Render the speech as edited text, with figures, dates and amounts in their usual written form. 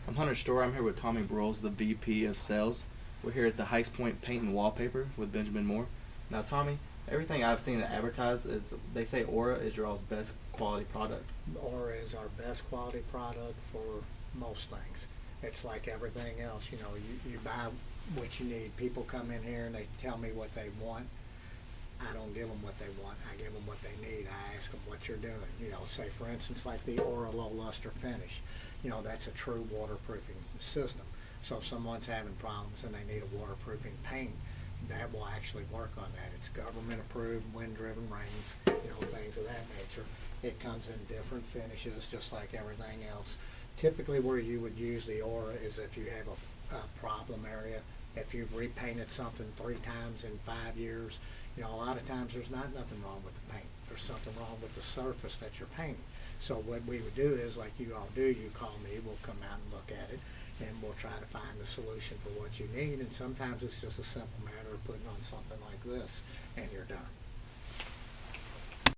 I'm Hunter Storer. I'm here with Tommy Broyles, the VP of Sales. We're here at the Heights Point Paint and Wallpaper with Benjamin Moore. Now, Tommy, everything I've seen advertised is they say Aura is your all's best quality product. Aura is our best quality product for most things. It's like everything else, you know, you buy what you need. People come in here and they tell me what they want. I don't give them what they want. I give them what they need. I ask them what you're doing. You know, say for instance like the Aura Low Luster Finish. You know, that's a true waterproofing system. So if someone's having problems and they need a waterproofing paint, that will actually work on that. It's government approved, wind driven rains, you know, things of that nature. It comes in different finishes just like everything else. Typically where you would use the Aura is if you have a problem area. If you've repainted something 3 times in 5 years, you know, a lot of times there's nothing wrong with the paint. There's something wrong with the surface that you're painting. So what we would do is, like you all do, you call me, we'll come out and look at it, and we'll try to find the solution for what you need. And sometimes it's just a simple matter of putting on something like this, and you're done.